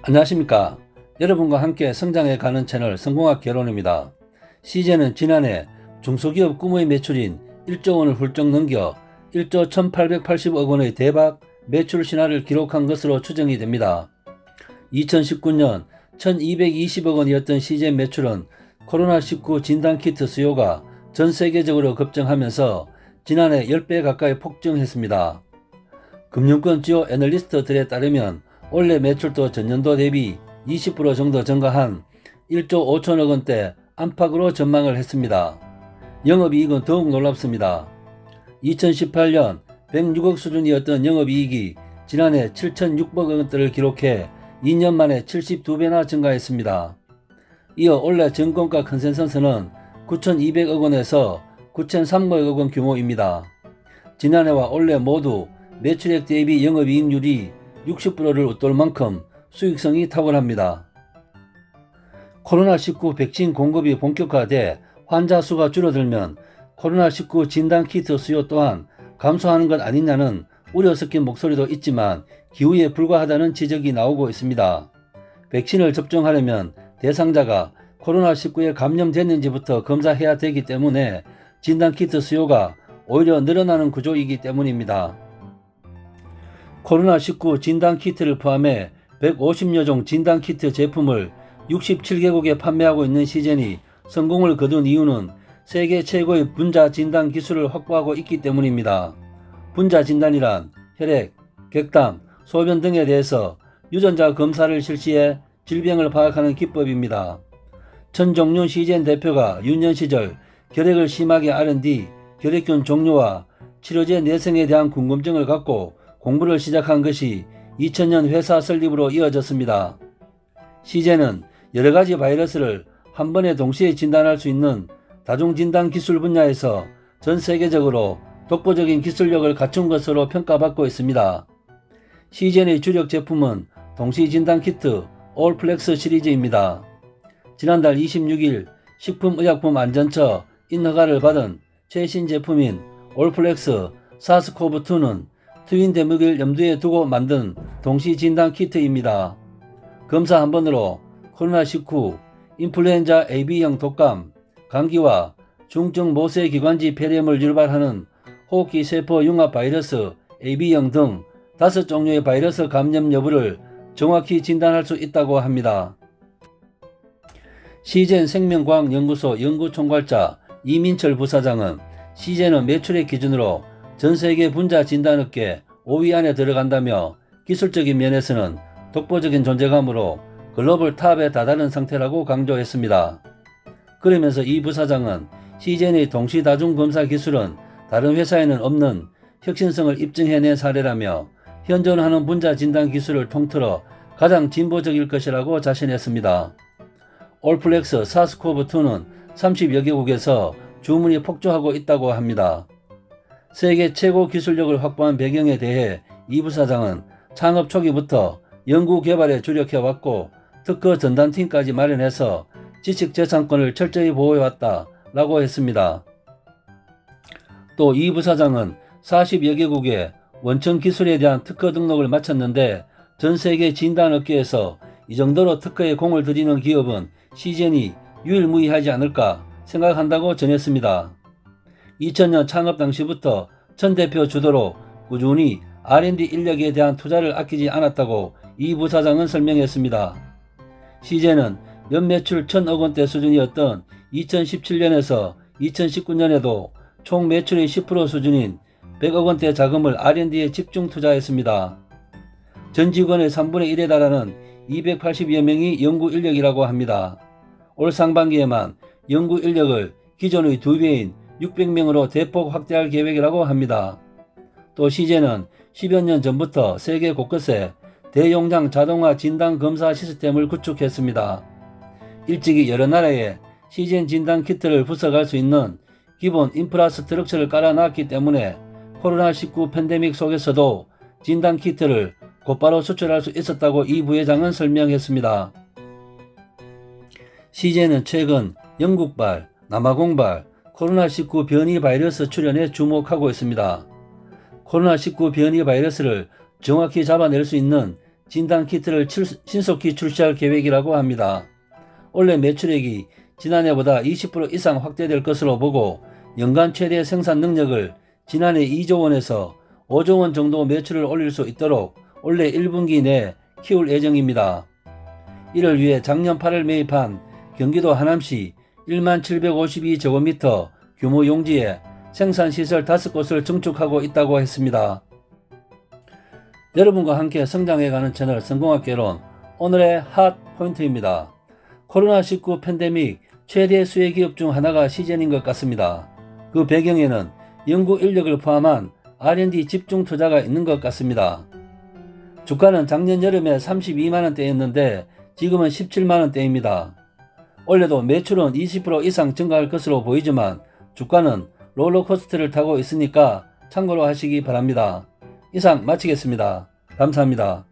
안녕하십니까. 여러분과 함께 성장해가는 채널 성공학 개론입니다. CJ는 지난해 중소기업 꿈의 매출인 1조 원을 훌쩍 넘겨 1조 1880억 원의 대박 매출 신화를 기록한 것으로 추정이 됩니다. 2019년 1220억 원이었던 CJ 매출은 코로나19 진단키트 수요가 전 세계적으로 급증하면서 지난해 10배 가까이 폭증했습니다. 금융권 주요 애널리스트들에 따르면 올해 매출도 전년도 대비 20% 정도 증가한 1조 5천억 원대 안팎으로 전망을 했습니다. 영업이익은 더욱 놀랍습니다. 2018년 106억 수준이었던 영업이익이 지난해 7,600억 원대를 기록해 2년 만에 72배나 증가했습니다. 이어 올해 증권가 컨센서스는 9,200억 원에서 9,300억 원 규모입니다. 지난해와 올해 모두 매출액 대비 영업이익률이 60%를 웃돌 만큼 수익성이 탁월합니다. 코로나19 백신 공급이 본격화돼 환자 수가 줄어들면 코로나19 진단키트 수요 또한 감소하는 것 아니냐는 우려 섞인 목소리도 있지만 기우에 불과하다는 지적이 나오고 있습니다. 백신을 접종하려면 대상자가 코로나19에 감염됐는지부터 검사해야 되기 때문에 진단키트 수요가 오히려 늘어나는 구조이기 때문입니다. 코로나19 진단키트를 포함해 150여 종 진단키트 제품을 67개국에 판매하고 있는 CJ이 성공을 거둔 이유는 세계 최고의 분자 진단 기술을 확보하고 있기 때문입니다. 분자 진단이란 혈액, 객담, 소변 등에 대해서 유전자 검사를 실시해 질병을 파악하는 기법입니다. 천종윤 CJ 대표가 유년 시절 결핵을 심하게 앓은 뒤 결핵균 종류와 치료제 내성에 대한 궁금증을 갖고 공부를 시작한 것이 2000년 회사 설립으로 이어졌습니다. CJ는 여러가지 바이러스를 한 번에 동시에 진단할 수 있는 다중진단 기술 분야에서 전 세계적으로 독보적인 기술력을 갖춘 것으로 평가받고 있습니다. CJ의 주력 제품은 동시진단키트 올플렉스 시리즈입니다. 지난달 26일 식품의약품안전처 인허가를 받은 최신 제품인 올플렉스 사스코브2는 트윈 대목을 염두에 두고 만든 동시진단 키트입니다. 검사 한 번으로 코로나19, 인플루엔자 AB형 독감, 감기와 중증 모세기관지 폐렴을 유발하는 호흡기 세포 융합 바이러스 AB형 등 5종류의 바이러스 감염 여부를 정확히 진단할 수 있다고 합니다. CJ 생명과학연구소 연구총괄자 이민철 부사장은 CJ는 매출액 기준으로 전세계 분자 진단업계 5위 안에 들어간다며 기술적인 면에서는 독보적인 존재감으로 글로벌 탑에 다다른 상태라고 강조했습니다. 그러면서 이 부사장은 CJ의 동시다중검사 기술은 다른 회사에는 없는 혁신성을 입증해낸 사례라며 현존하는 분자 진단 기술을 통틀어 가장 진보적일 것이라고 자신했습니다. 올플렉스 사스코브2는 30여 개국에서 주문이 폭주하고 있다고 합니다. 세계 최고 기술력을 확보한 배경에 대해 이 부사장은 창업 초기부터 연구개발에 주력해왔고 특허 전담팀까지 마련해서 지식재산권을 철저히 보호해왔다 라고 했습니다. 또 이 부사장은 40여 개국에 원천 기술에 대한 특허 등록을 마쳤는데 전 세계 진단업계에서 이 정도로 특허에 공을 들이는 기업은 CJ이 유일무이하지 않을까 생각한다고 전했습니다. 2000년 창업 당시부터 천 대표 주도로 꾸준히 R&D 인력에 대한 투자를 아끼지 않았다고 이 부사장은 설명했습니다. CJ는 연매출 1000억 원대 수준이었던 2017년에서 2019년에도 총 매출의 10% 수준인 100억 원대 자금을 R&D에 집중 투자했습니다. 전 직원의 3분의 1에 달하는 280여 명이 연구 인력이라고 합니다. 올 상반기에만 연구 인력을 기존의 2배인 600명으로 대폭 확대할 계획이라고 합니다. 또 CJ는 10여 년 전부터 세계 곳곳에 대용량 자동화 진단 검사 시스템을 구축했습니다. 일찍이 여러 나라에 CJ 진단 키트를 부석할 수 있는 기본 인프라스트럭처를 깔아놨기 때문에 코로나19 팬데믹 속에서도 진단 키트를 곧바로 수출할 수 있었다고 이 부회장은 설명했습니다. CJ는 최근 영국발, 남아공발, 코로나19 변이 바이러스 출현에 주목하고 있습니다. 코로나19 변이 바이러스를 정확히 잡아낼 수 있는 진단키트를 신속히 출시할 계획이라고 합니다. 올해 매출액이 지난해보다 20% 이상 확대될 것으로 보고 연간 최대 생산 능력을 지난해 2조 원에서 5조 원 정도 매출을 올릴 수 있도록 올해 1분기 내 키울 예정입니다. 이를 위해 작년 8월 매입한 경기도 하남시 1752제곱미터 규모 용지에 생산시설 5곳을 증축하고 있다고 했습니다. 여러분과 함께 성장해가는 채널 성공학개론, 오늘의 핫 포인트입니다. 코로나19 팬데믹 최대 수혜 기업 중 하나가 시젠인 것 같습니다. 그 배경에는 연구 인력을 포함한 R&D 집중 투자가 있는 것 같습니다. 주가는 작년 여름에 32만원대였는데 지금은 17만원대입니다. 올해도 매출은 20% 이상 증가할 것으로 보이지만 주가는 롤러코스터를 타고 있으니까 참고로 하시기 바랍니다. 이상 마치겠습니다. 감사합니다.